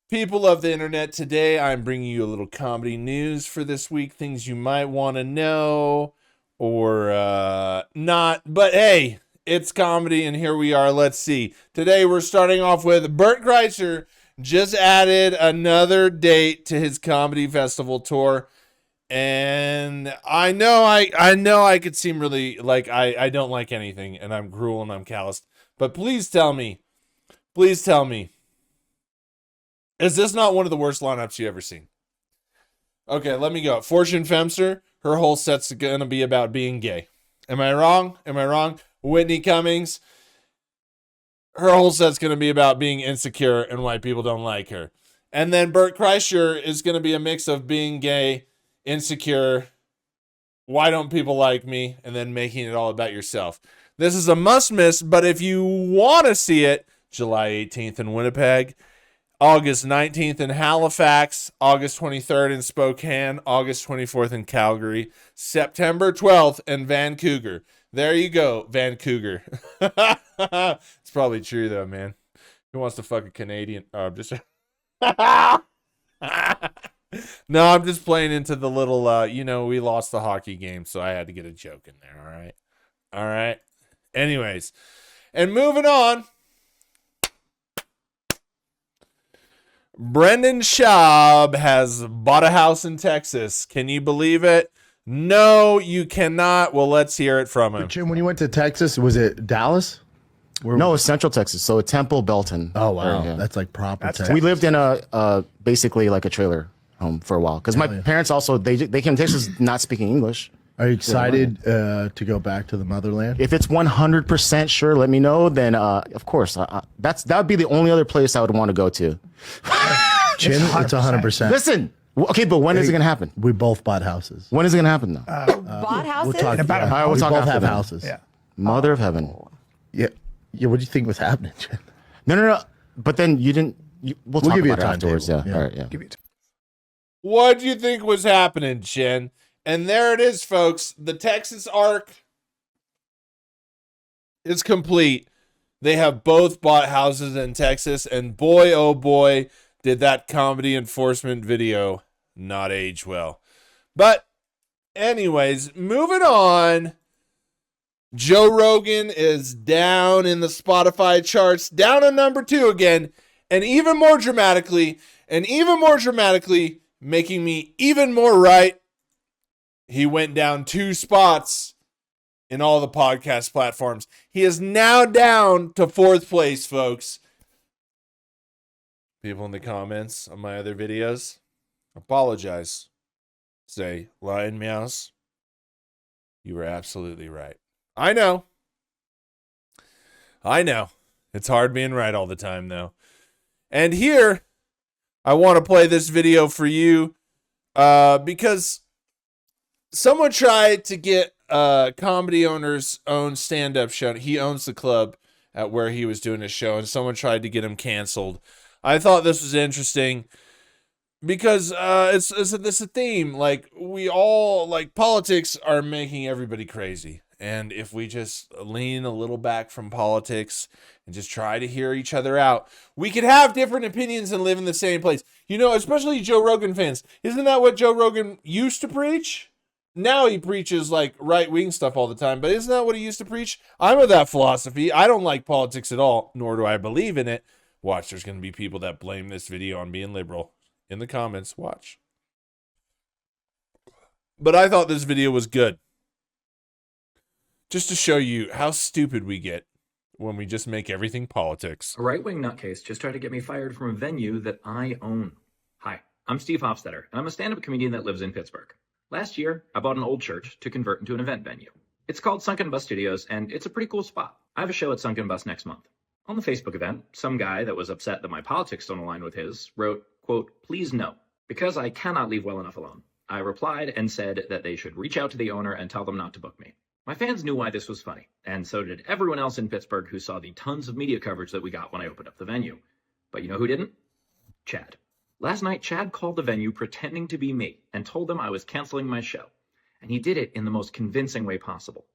People of the internet, today I'm bringing you a little comedy news for this week. Things you might want to know or not. But hey, it's comedy and here we are. Let's see. Today we're starting off with Bert Kreischer just added another date to his comedy festival tour. And I know I could seem really like I don't like anything and I'm cruel and I'm calloused. But please tell me, is this not one of the worst lineups you've ever seen? Okay, let me go. Fortune Femster, her whole set's going to be about being gay. Am I wrong? Whitney Cummings, her whole set's going to be about being insecure and why people don't like her. And then Bert Kreischer is going to be a mix of being gay, insecure, why don't people like me, and then making it all about yourself. This is a must miss, but if you want to see it, July 18th in Winnipeg, August 19th in Halifax, August 23rd in Spokane, August 24th in Calgary, September 12th in Vancouver. There you go, Vancouver. It's probably true though, man. Who wants to fuck a Canadian? Oh, I'm just No, I'm just playing into the little we lost the hockey game, so I had to get a joke in there, all right. Anyways, and moving on, Brendon Schaub has bought a house in Texas. Can you believe it? No, you cannot. Well, let's hear it from him. Jim, when you went to Texas, was it Dallas? No, it's Central Texas. So Temple, Belton. Oh, wow. Area. That's like proper Texas. We lived in a basically like a trailer home for a while. Because my parents also, they came to Texas not speaking English. Are you excited to go back to the motherland? If it's 100% sure, let me know. Then, of course, that would be the only other place I would want to go to. Chin, it's 100%. Listen, okay, but when is it going to happen? We both bought houses. When is it going to happen, though? Bought houses? We'll talk All right, we'll we talk both after have that. houses. Yeah. Mother of heaven. Yeah. What do you think was happening, Chin? No. But then you didn't. We'll talk give you about a it afterwards. timetable. Yeah. Yeah. All right. Yeah. Give it. What do you think was happening, Chen? And there it is, folks. The Texas arc is complete. They have both bought houses in Texas, and boy, oh boy, did that comedy enforcement video not age well. But anyways, moving on. Joe Rogan is down in the Spotify charts, down on number 2 again, and even more dramatically, making me even more right, he went down 2 spots in all the podcast platforms. He is now down to 4th place, folks. People in the comments on my other videos, apologize. Say, LionMeows, you were absolutely right. I know. It's hard being right all the time, though. And here, I want to play this video for you because someone tried to get comedy owner's own stand-up show. He owns the club at where he was doing his show, and someone tried to get him canceled. I thought this was interesting because it's a theme. Like, we all, like, politics are making everybody crazy. And if we just lean a little back from politics and just try to hear each other out, we could have different opinions and live in the same place. You know, especially Joe Rogan fans. Isn't that what Joe Rogan used to preach? Now he preaches like right-wing stuff all the time, but isn't that what he used to preach? I'm of that philosophy. I don't like politics at all, nor do I believe in it. Watch, there's going to be people that blame this video on being liberal in the comments. Watch. But I thought this video was good. Just to show you how stupid we get when we just make everything politics. A right-wing nutcase just tried to get me fired from a venue that I own. Hi, I'm Steve Hofstetter, and I'm a stand-up comedian that lives in Pittsburgh. Last year, I bought an old church to convert into an event venue. It's called Sunken Bus Studios, and it's a pretty cool spot. I have a show at Sunken Bus next month. On the Facebook event, some guy that was upset that my politics don't align with his wrote, quote, "Please no, because I cannot leave well enough alone." I replied and said that they should reach out to the owner and tell them not to book me. My fans knew why this was funny, and so did everyone else in Pittsburgh who saw the tons of media coverage that we got when I opened up the venue. But you know who didn't? Chad. Last night, Chad called the venue pretending to be me and told them I was canceling my show. And he did it in the most convincing way possible.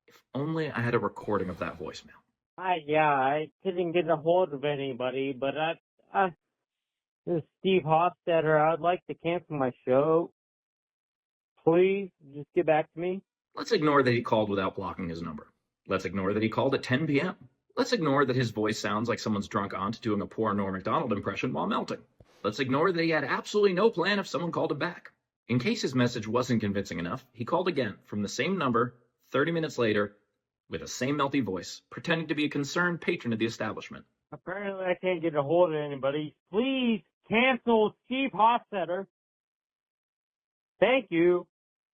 If only I had a recording of that voicemail. Yeah, I couldn't get a hold of anybody, but This is Steve Hofstetter. I'd like to cancel my show. Please, just get back to me. Let's ignore that he called without blocking his number. Let's ignore that he called at 10 p.m. Let's ignore that his voice sounds like someone's drunk aunt doing a poor Norm Macdonald impression while melting. Let's ignore that he had absolutely no plan if someone called him back. In case his message wasn't convincing enough, he called again from the same number 30 minutes later with the same melty voice, pretending to be a concerned patron of the establishment. Apparently I can't get a hold of anybody. Please cancel Steve Hofstetter. Thank you,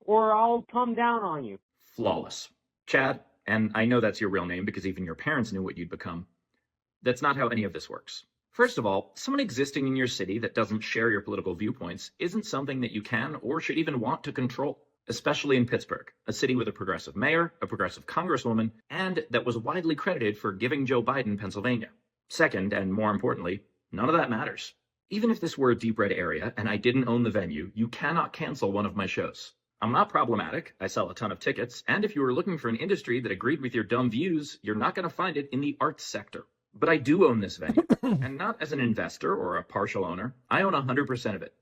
or I'll come down on you. Flawless. Chad, and I know that's your real name because even your parents knew what you'd become. That's not how any of this works. First of all, someone existing in your city that doesn't share your political viewpoints isn't something that you can or should even want to control, especially in Pittsburgh, a city with a progressive mayor, a progressive congresswoman, and that was widely credited for giving Joe Biden Pennsylvania. Second, and more importantly, none of that matters. Even if this were a deep red area and I didn't own the venue, you cannot cancel one of my shows. I'm not problematic, I sell a ton of tickets, and if you were looking for an industry that agreed with your dumb views, you're not going to find it in the arts sector. But I do own this venue, and not as an investor or a partial owner. I own 100% of it.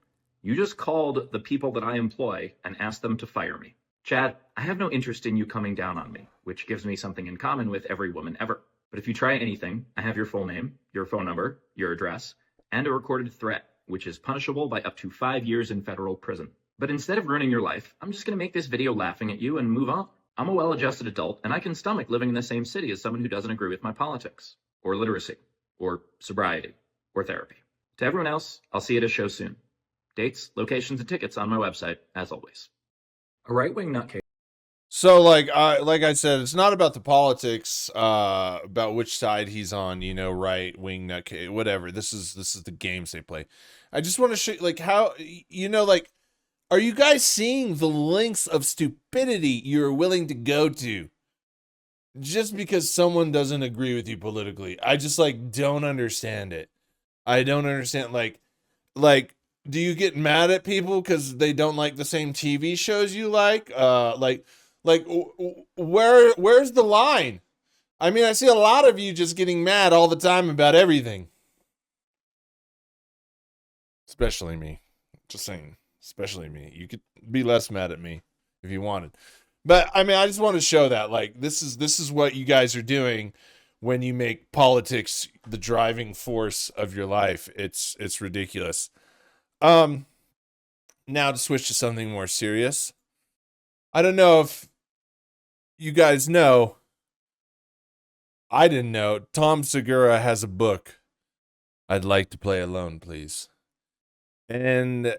You just called the people that I employ and asked them to fire me. Chad, I have no interest in you coming down on me, which gives me something in common with every woman ever. But if you try anything, I have your full name, your phone number, your address, and a recorded threat, which is punishable by up to 5 years in federal prison. But instead of ruining your life, I'm just going to make this video laughing at you and move on. I'm a well-adjusted adult, and I can stomach living in the same city as someone who doesn't agree with my politics, or literacy, or sobriety, or therapy. To everyone else, I'll see you at a show soon. Dates, locations, and tickets on my website, as always. A right-wing nutcase. So like I said, it's not about the politics, about which side he's on, you know, right wing, nutcase, whatever. This is the games they play. I just want to show like how, you know, like, are you guys seeing the lengths of stupidity you're willing to go to just because someone doesn't agree with you politically? I just like don't understand it. I don't understand like do you get mad at people because they don't like the same TV shows you like? Where's the line? I mean, I see a lot of you just getting mad all the time about everything. Especially me. Just saying. Especially me. You could be less mad at me if you wanted. But I mean, I just want to show that like this is what you guys are doing when you make politics the driving force of your life. It's ridiculous. Now to switch to something more serious. I don't know if you guys know. I didn't know. Tom Segura has a book. I'd like to play alone, please. And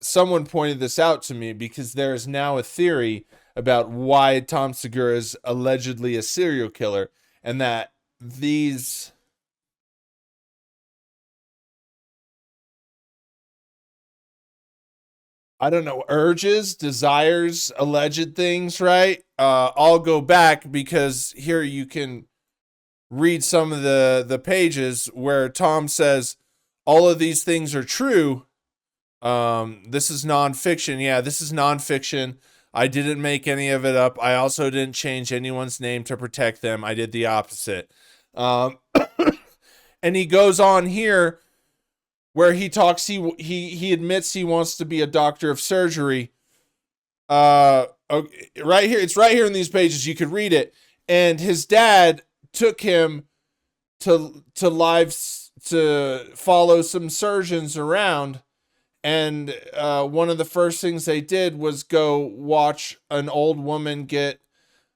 someone pointed this out to me because there is now a theory about why Tom Segura is allegedly a serial killer, and that these I don't know, urges, desires, alleged things, right? All go back because here you can read some of the pages where Tom says all of these things are true. This is nonfiction. Yeah, this is nonfiction. I didn't make any of it up. I also didn't change anyone's name to protect them. I did the opposite. And he goes on here where he talks, he admits he wants to be a doctor of surgery. Okay, right here, it's right here in these pages. You could read it. And his dad took him to follow some surgeons around. And one of the first things they did was go watch an old woman get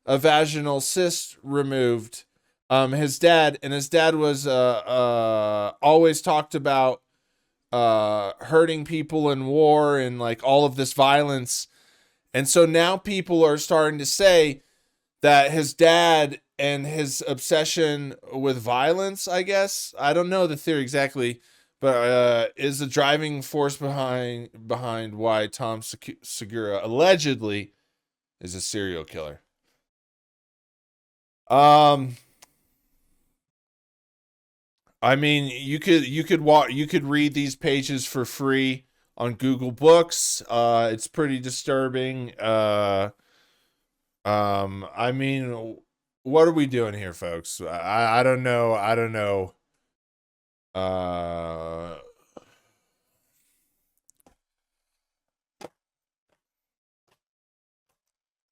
a vaginal cyst removed. His dad was always talked about hurting people in war and like all of this violence. And so now people are starting to say that his dad and his obsession with violence, I guess, I don't know the theory exactly, but is the driving force behind why Tom Segura allegedly is a serial killer. I mean, you could read these pages for free on Google Books. It's pretty disturbing. I mean, what are we doing here, folks? I don't know.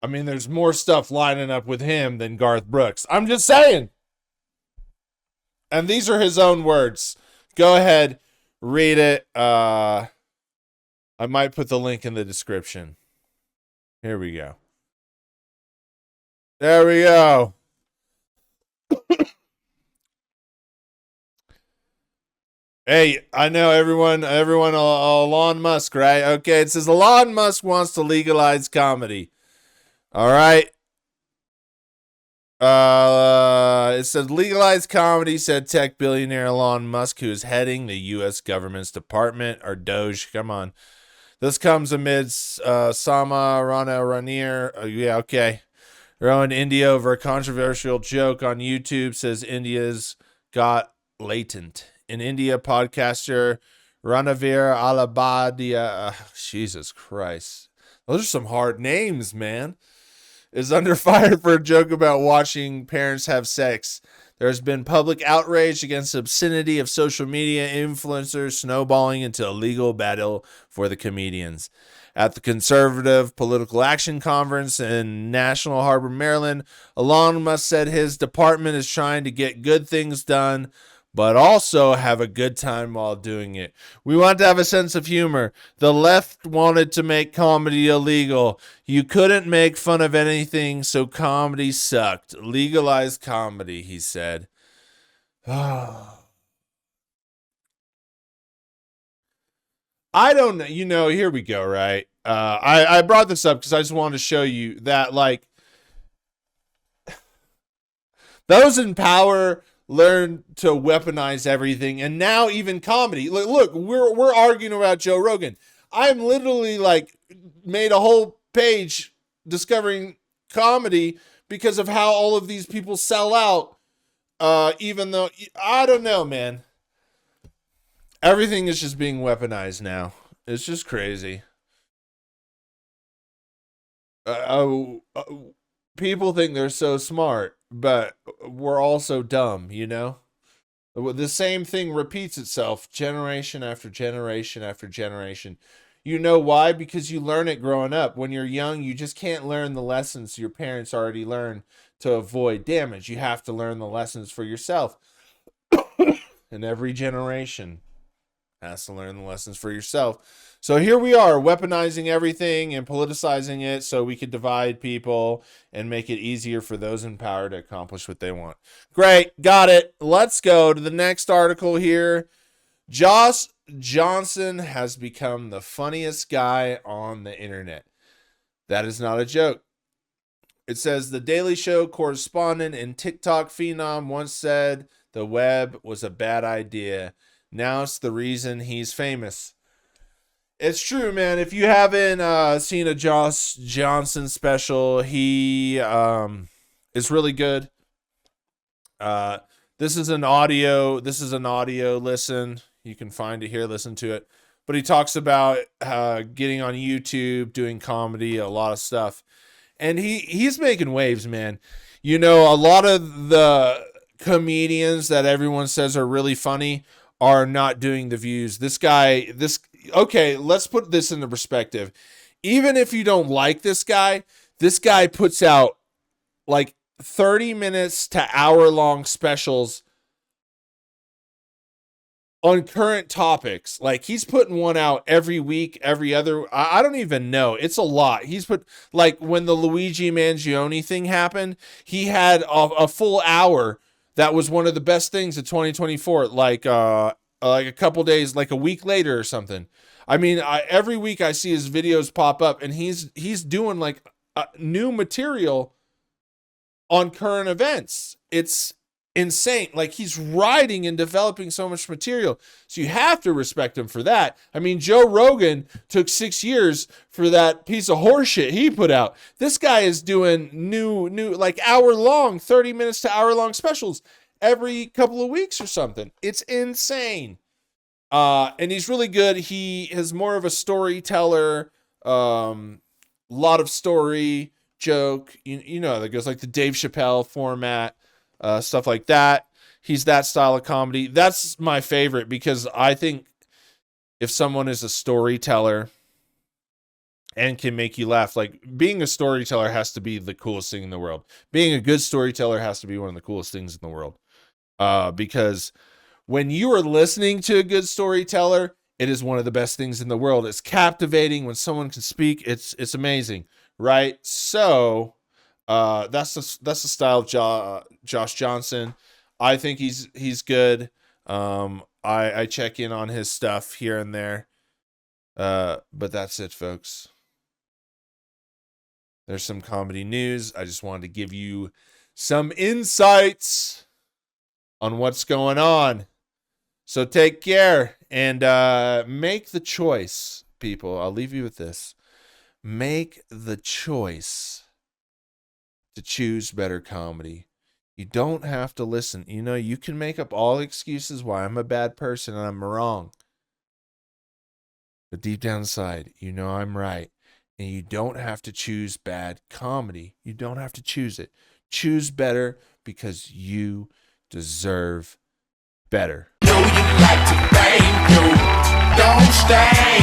I mean, there's more stuff lining up with him than Garth Brooks. I'm just saying. And these are his own words. Go ahead, read it. I might put the link in the description. Here we go. There we go. Hey, I know everyone, Elon Musk, right? Okay, it says Elon Musk wants to legalize comedy. All right. It says legalize comedy, said tech billionaire Elon Musk, who is heading the U.S. government's department, or Doge. Come on. This comes amidst Sama Rana Ranir. Yeah, okay. Throwing India over a controversial joke on YouTube, says India's got latent. In India, podcaster Ranavir Alabadia, Jesus Christ. Those are some hard names, man. Is under fire for a joke about watching parents have sex. There's been public outrage against obscenity of social media influencers snowballing into a legal battle for the comedians. At the Conservative Political Action Conference in National Harbor, Maryland, Elon Musk said his department is trying to get good things done, but also have a good time while doing it. We want to have a sense of humor. The left wanted to make comedy illegal. You couldn't make fun of anything, so comedy sucked. Legalize comedy, he said. I don't know. You know, here we go, right? I brought this up because I just wanted to show you that, like, those in power learn to weaponize everything, and now even comedy. Look, we're arguing about Joe Rogan. I'm literally like made a whole page discovering comedy because of how all of these people sell out. Even though I don't know, man. Everything is just being weaponized now. It's just crazy. People think they're so smart, but we're also dumb, you know? The same thing repeats itself generation after generation after generation. You know why? Because you learn it growing up. When you're young, you just can't learn the lessons your parents already learned to avoid damage. You have to learn the lessons for yourself. And every generation has to learn the lessons for yourself. So here we are, weaponizing everything and politicizing it so we could divide people and make it easier for those in power to accomplish what they want. Great, got it. Let's go to the next article here. Josh Johnson has become the funniest guy on the internet. That is not a joke. It says the Daily Show correspondent and TikTok phenom once said the web was a bad idea. Now it's the reason he's famous. It's true, man. If you haven't seen a Josh Johnson special, he is really good. This is an audio listen. You can find it here, listen to it. But he talks about getting on YouTube, doing comedy, a lot of stuff. And he's making waves, man. You know, a lot of the comedians that everyone says are really funny are not doing the views. Okay, let's put this into perspective. Even if you don't like this guy puts out like 30 minutes to hour-long specials on current topics. Like, he's putting one out every week, every other. I don't even know. It's a lot. He's put, like, when the Luigi Mangione thing happened, he had a full hour. That was one of the best things of 2024. Like a couple days, like a week later or something. I mean, every week I see his videos pop up, and he's doing like new material on current events. It's insane. Like, he's writing and developing so much material. So you have to respect him for that. I mean, Joe Rogan took 6 years for that piece of horseshit he put out. This guy is doing new like hour-long, 30 minutes to hour-long specials every couple of weeks or something. It's insane. And he's really good. He is more of a storyteller, lot of story, joke, you know, that goes like the Dave Chappelle format, stuff like that. He's that style of comedy. That's my favorite, because I think if someone is a storyteller, and can make you laugh. Like, being a storyteller has to be the coolest thing in the world. Being a good storyteller has to be one of the coolest things in the world. Because when you are listening to a good storyteller, it is one of the best things in the world. It's captivating when someone can speak. It's amazing, right? So that's the style of Josh Johnson. I think he's good. I check in on his stuff here and there. But that's it, folks. There's some comedy news. I just wanted to give you some insights on what's going on. So take care and make the choice, people. I'll leave you with this. Make the choice to choose better comedy. You don't have to listen. You know, you can make up all excuses why I'm a bad person and I'm wrong. But deep down inside, you know I'm right. And you don't have to choose bad comedy. You don't have to choose it. Choose better because you deserve better. Know you like to bang, you don't stay.